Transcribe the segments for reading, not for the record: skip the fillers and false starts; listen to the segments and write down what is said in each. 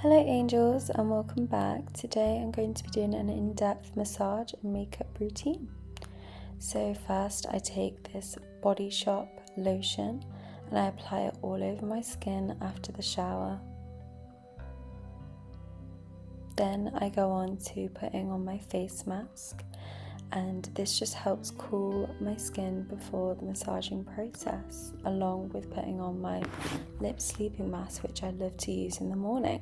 Hello angels and welcome back. Today I'm going to be doing an in-depth massage and makeup routine. So first I take this Body Shop lotion and I apply it all over my skin after the shower. Then I go on to putting on my face mask, and this just helps cool my skin before the massaging process, along with putting on my lip sleeping mask, which I love to use in the morning.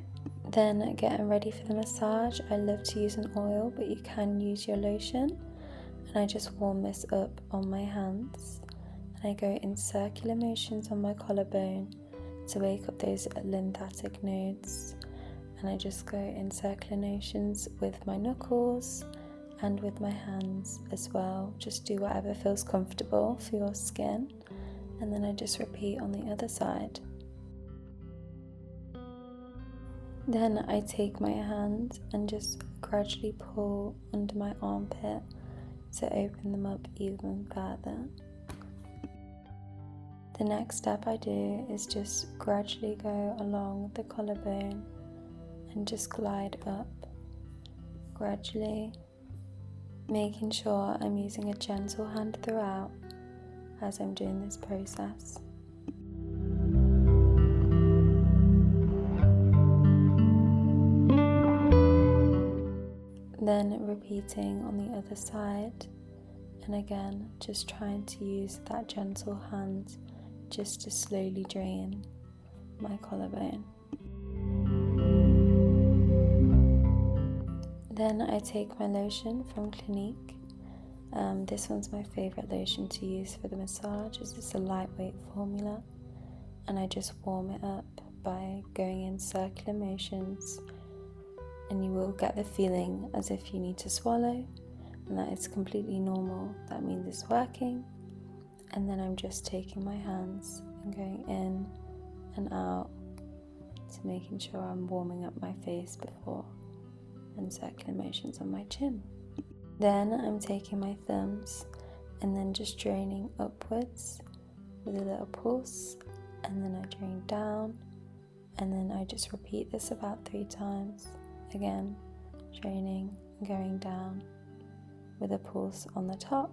Then getting ready for the massage, I love to use an oil, but you can use your lotion, and I just warm this up on my hands, and I go in circular motions on my collarbone to wake up those lymphatic nodes, and I just go in circular motions with my knuckles and with my hands as well. Just do whatever feels comfortable for your skin, and then I just repeat on the other side. Then I take my hand and just gradually pull under my armpit to open them up even further. The next step I do is just gradually go along the collarbone and just glide up gradually, making sure I'm using a gentle hand throughout as I'm doing this process. Then repeating on the other side, and again just trying to use that gentle hand just to slowly drain my collarbone. Then I take my lotion from Clinique. This one's my favourite lotion to use for the massage, as it's a lightweight formula, and I just warm it up by going in circular motions, and you will get the feeling as if you need to swallow, and that is completely normal. That means it's working. And then I'm just taking my hands and going in and out to making sure I'm warming up my face before, and circular motions on my chin. Then I'm taking my thumbs and then just draining upwards with a little pulse, and then I drain down, and then I just repeat this about 3 times. Again, draining and going down with a pulse on the top,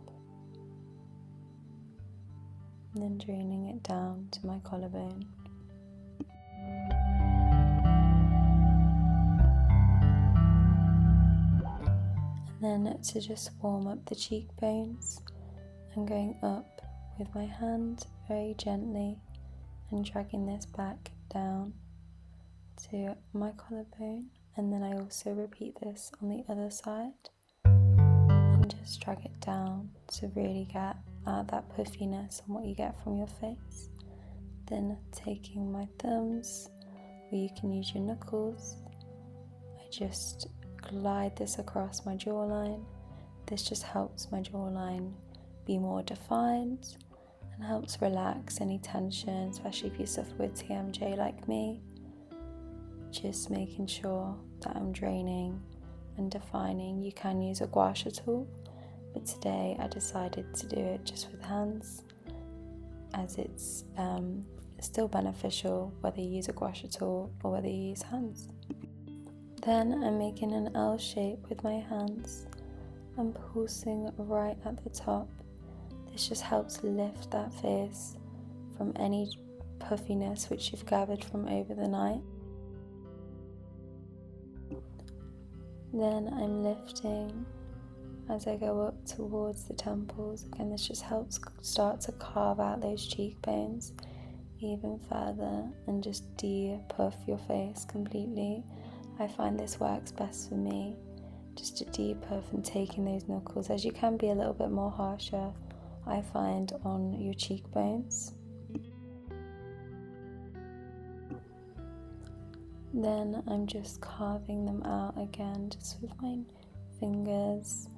and then draining it down to my collarbone. And then to just warm up the cheekbones, I'm going up with my hand very gently and dragging this back down to my collarbone. And then I also repeat this on the other side and just drag it down to really get out that puffiness and what you get from your face. Then taking my thumbs, or you can use your knuckles, I just glide this across my jawline. This just helps my jawline be more defined and helps relax any tension, especially if you suffer with TMJ like me. Just making sure that I'm draining and defining. You can use a gua sha tool, but today I decided to do it just with hands, as it's still beneficial whether you use a gua sha tool or whether you use hands. Then I'm making an L shape with my hands and pulsing right at the top. This just helps lift that face from any puffiness which you've gathered from over the night. Then I'm lifting as I go up towards the temples. Again, this just helps start to carve out those cheekbones even further and just de-puff your face completely. I find this works best for me, just to de-puff and taking those knuckles, as you can be a little bit more harsher, I find, on your cheekbones. Then I'm just carving them out again, just with my fingers,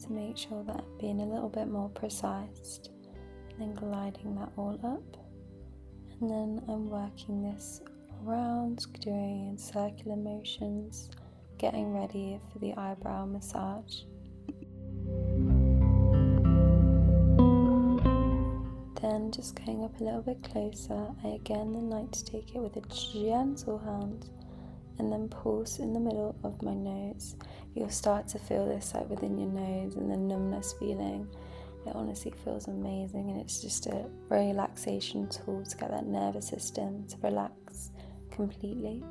to make sure that I'm being a little bit more precise, and then gliding that all up. And then I'm working this around, doing in circular motions, getting ready for the eyebrow massage. Then just going up a little bit closer, I again then like to take it with a gentle hand and then pulse in the middle of my nose. You'll start to feel this like within your nose and the numbness feeling. It honestly feels amazing, and it's just a relaxation tool to get that nervous system to relax completely.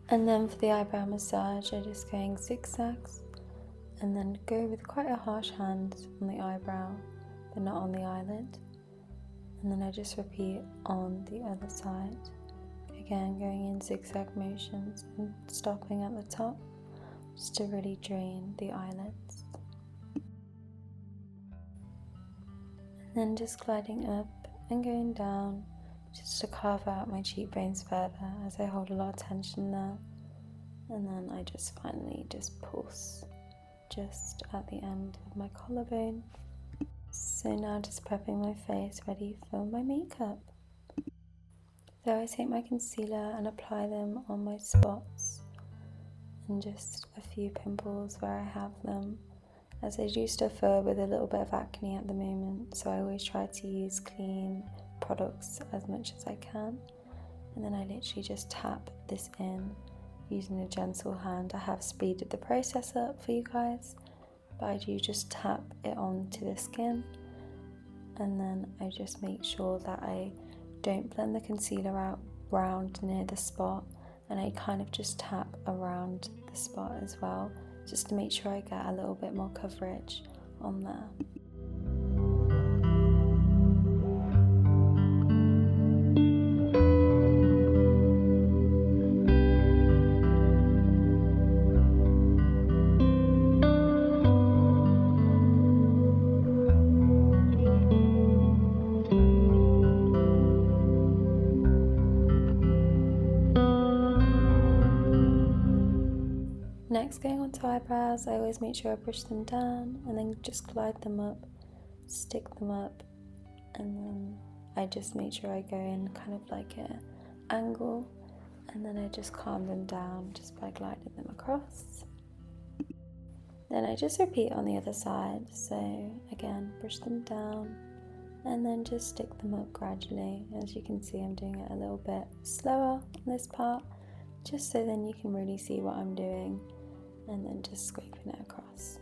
And then for the eyebrow massage, I'm just going zigzags and then go with quite a harsh hand on the eyebrow, but not on the eyelid. And then I just repeat on the other side. Again, going in zigzag motions and stopping at the top, just to really drain the eyelids. And then just gliding up and going down, just to carve out my cheekbones further, as I hold a lot of tension there. And then I just finally just pulse just at the end of my collarbone. So now just prepping my face ready for my makeup. So I take my concealer and apply them on my spots and just a few pimples where I have them, as I do suffer with a little bit of acne at the moment, so I always try to use clean products as much as I can. And then I literally just tap this in using a gentle hand. I have speeded the process up for you guys, but I do just tap it onto the skin, and then I just make sure that I don't blend the concealer out round near the spot, and I kind of just tap around the spot as well, just to make sure I get a little bit more coverage on there. Next, going on to eyebrows, I always make sure I brush them down and then just glide them up, stick them up, and then I just make sure I go in kind of like an angle, and then I just calm them down just by gliding them across. Then I just repeat on the other side, so again, brush them down and then just stick them up gradually. As you can see, I'm doing it a little bit slower on this part, just so then you can really see what I'm doing, and then just scraping it across.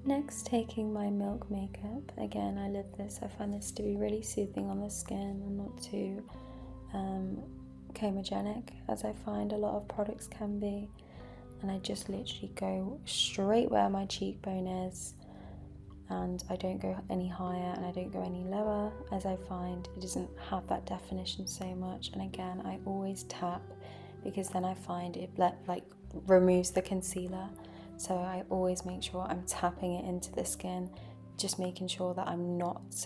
Next, taking my milk makeup. Again, I love this. I find this to be really soothing on the skin and not too comedogenic, as I find a lot of products can be. And I just literally go straight where my cheekbone is, and I don't go any higher and I don't go any lower, as I find it doesn't have that definition so much. And again, I always tap, because then I find it removes the concealer, so I always make sure I'm tapping it into the skin, just making sure that I'm not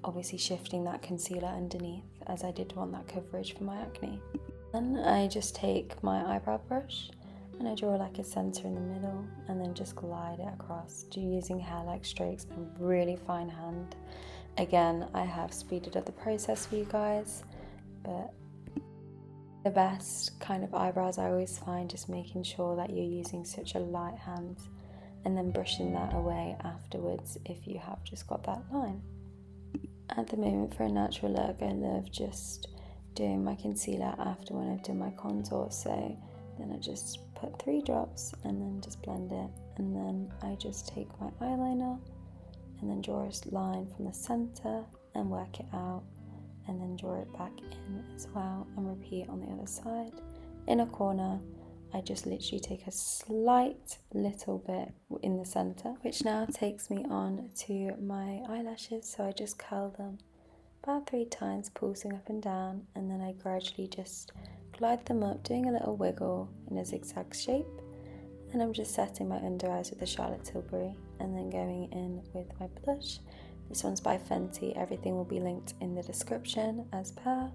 obviously shifting that concealer underneath, as I did want that coverage for my acne. Then I just take my eyebrow brush and I draw like a center in the middle, and then just glide it across, using hair-like strokes and really fine hand. Again, I have speeded up the process for you guys, but the best kind of eyebrows I always find just making sure that you're using such a light hand, and then brushing that away afterwards if you have just got that line. At the moment, for a natural look, I love just doing my concealer after when I've done my contour, so then I just put 3 drops and then just blend it, and then I just take my eyeliner and then draw a line from the center and work it out, and then draw it back in as well, and repeat on the other side. In a corner, I just literally take a slight little bit in the center, which now takes me on to my eyelashes. So I just curl them about 3 times, pulsing up and down, and then I gradually just glide them up, doing a little wiggle in a zigzag shape. And I'm just setting my under eyes with the Charlotte Tilbury, and then going in with my blush. This one's by Fenty. Everything will be linked in the description as per.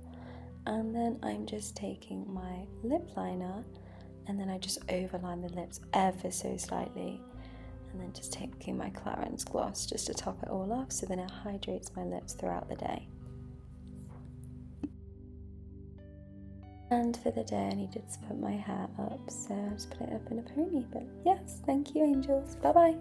And then I'm just taking my lip liner, and then I just overline the lips ever so slightly, and then just taking my Clarins gloss just to top it all off, so then it hydrates my lips throughout the day. And for the day, I needed to put my hair up, so I just put it up in a pony. But yes, thank you, angels. Bye bye.